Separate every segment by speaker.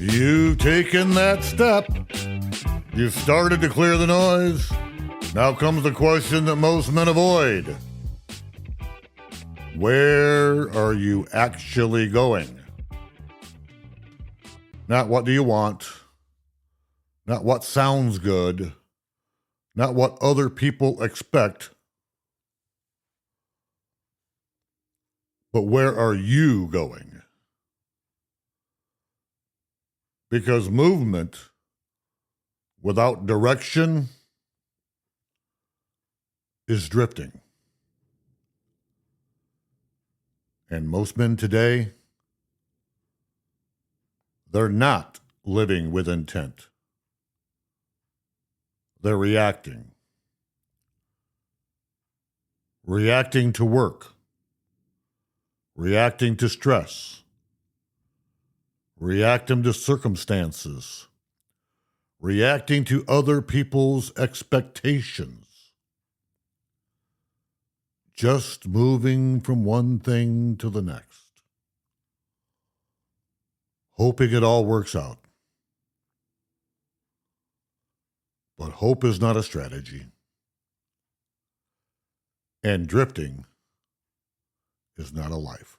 Speaker 1: You've taken that step. You've started to clear the noise. Now comes the question that most men avoid. Where are you actually going? Not what do you want, not what sounds good, not what other people expect, but where are you going? Because movement without direction is drifting. And most men today, they're not living with intent. They're reacting. Reacting to work. Reacting to stress. Reacting to circumstances, reacting to other people's expectations, just moving from one thing to the next, hoping it all works out. But hope is not a strategy, and drifting is not a life.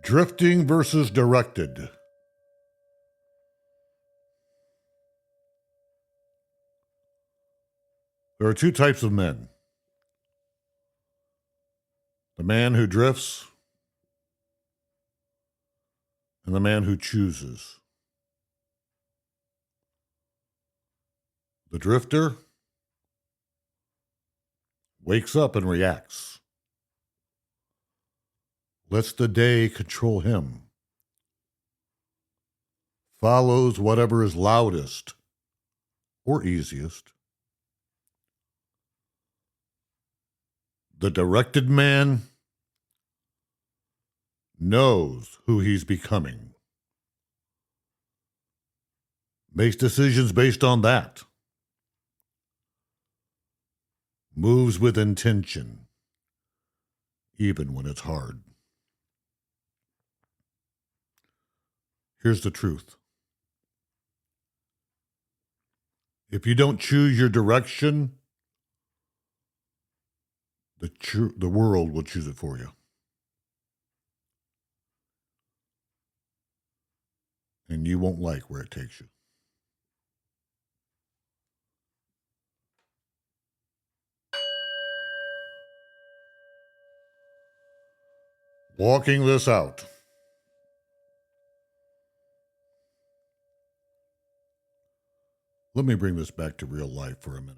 Speaker 1: Drifting versus directed. There are two types of men. The man who drifts and the man who chooses. The drifter wakes up and reacts. Lets the day control him. Follows whatever is loudest or easiest. The directed man knows who he's becoming. Makes decisions based on that. Moves with intention, even when it's hard. Here's the truth. If you don't choose your direction, the world will choose it for you. And you won't like where it takes you. Walking this out. Let me bring this back to real life for a minute.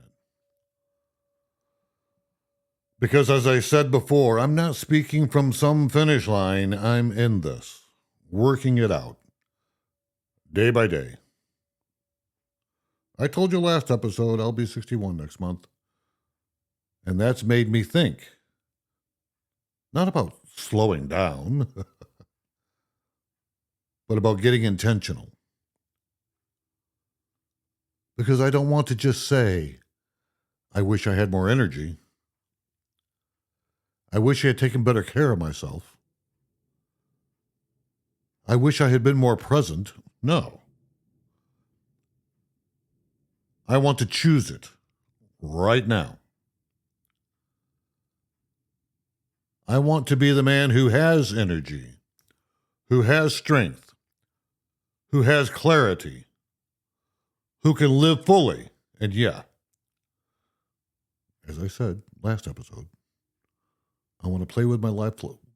Speaker 1: Because as I said before, I'm not speaking from some finish line. I'm in this, working it out, day by day. I told you last episode I'll be 61 next month. And that's made me think. Not about slowing down, but about getting intentional. Because I don't want to just say, I wish I had more energy. I wish I had taken better care of myself. I wish I had been more present. No. I want to choose it right now. I want to be the man who has energy, who has strength, who has clarity, who can live fully. And yeah, as I said last episode, I want to play with my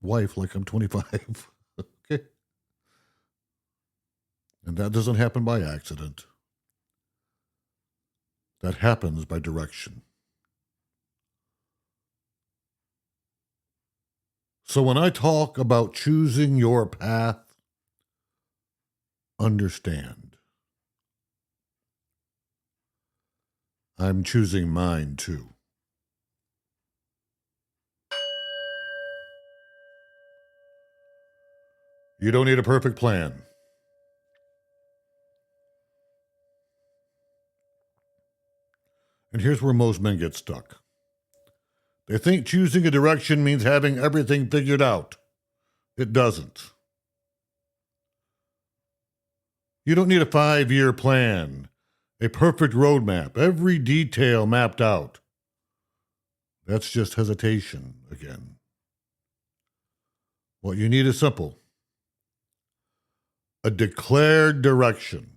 Speaker 1: wife like I'm 25. Okay? And that doesn't happen by accident. That happens by direction. So when I talk about choosing your path, understand. I'm choosing mine too. You don't need a perfect plan. And here's where most men get stuck. They think choosing a direction means having everything figured out. It doesn't. You don't need a 5-year plan, a perfect roadmap, every detail mapped out. That's just hesitation again. What you need is simple. A declared direction.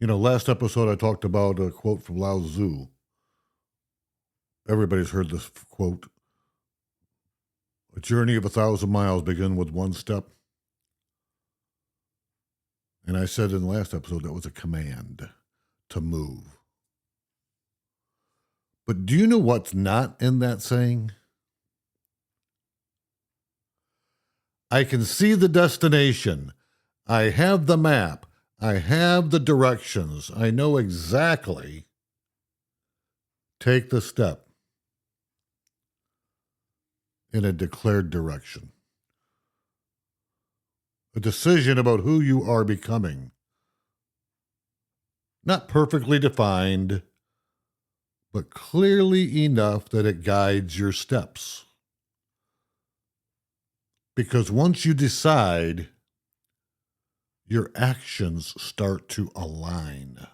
Speaker 1: Last episode I talked about a quote from Lao Tzu. Everybody's heard this quote. A journey of 1,000 miles begin with one step. And I said in the last episode that was a command to move. But do you know what's not in that saying? I can see the destination. I have the map. I have the directions. I know exactly. Take the step in a declared direction. A decision about who you are becoming. Not perfectly defined, but clearly enough that it guides your steps. Because once you decide, your actions start to align.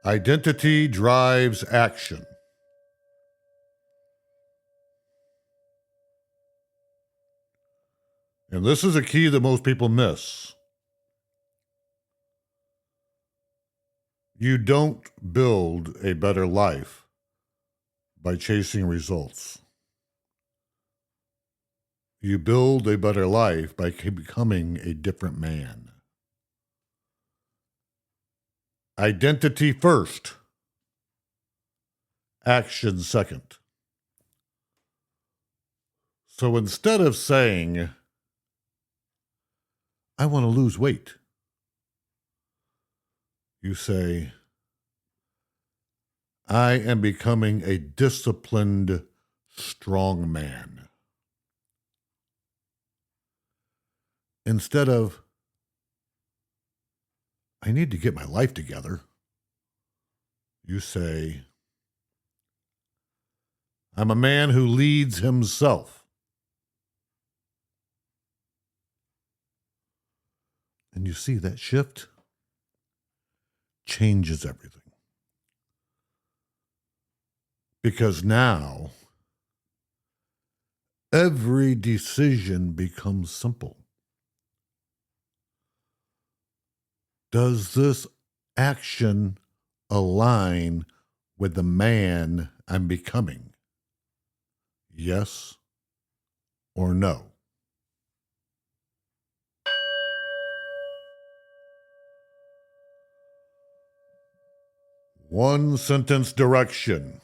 Speaker 1: Identity drives action. And this is a key that most people miss. You don't build a better life by chasing results. You build a better life by becoming a different man. Identity first. Action second. So instead of saying, I want to lose weight, you say, I am becoming a disciplined, strong man. Instead of, I need to get my life together, you say, I'm a man who leads himself. And you see that shift changes everything. Because now, every decision becomes simple. Does this action align with the man I'm becoming? Yes or no? One sentence direction.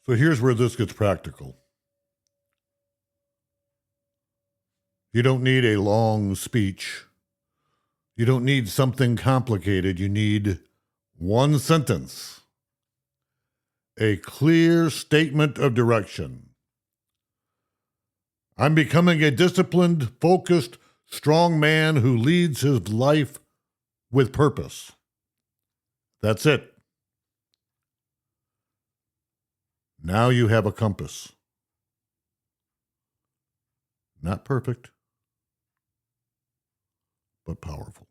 Speaker 1: So here's where this gets practical. You don't need a long speech. You don't need something complicated. You need one sentence. A clear statement of direction. I'm becoming a disciplined, focused, strong man who leads his life with purpose. That's it. Now you have a compass. Not perfect, but powerful.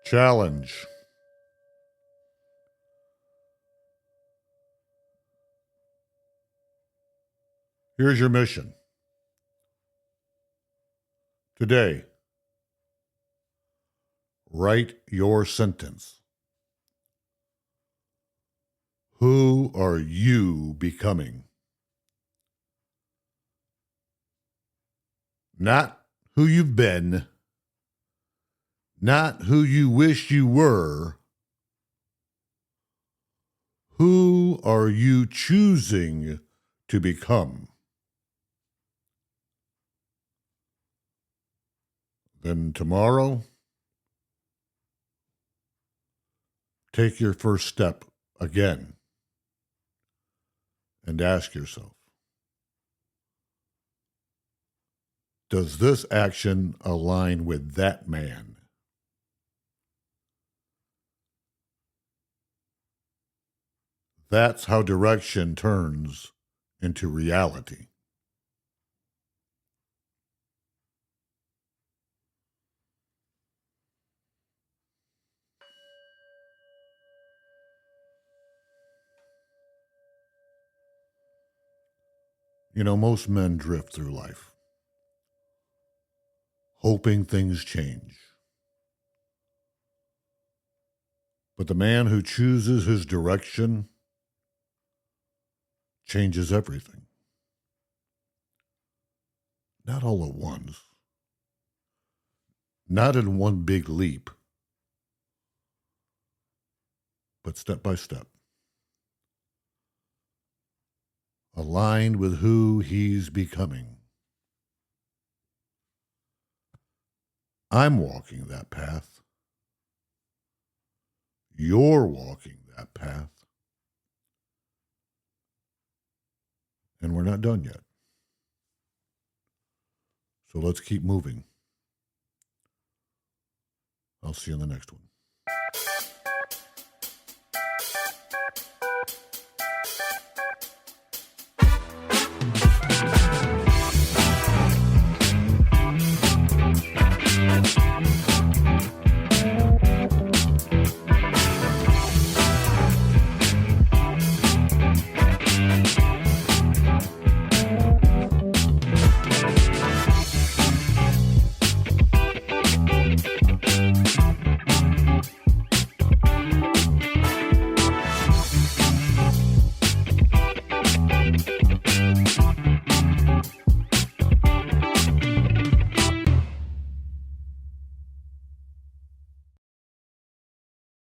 Speaker 1: Challenge. Here's your mission. Today, write your sentence. Who are you becoming? Not who you've been, not who you wish you were. Who are you choosing to become? Then tomorrow, take your first step again and ask yourself, does this action align with that man? That's how direction turns into reality. You know, most men drift through life, hoping things change. But the man who chooses his direction changes everything. Not all at once, not in one big leap, but step by step, aligned with who he's becoming. I'm walking that path. You're walking that path. And we're not done yet. So let's keep moving. I'll see you in the next one.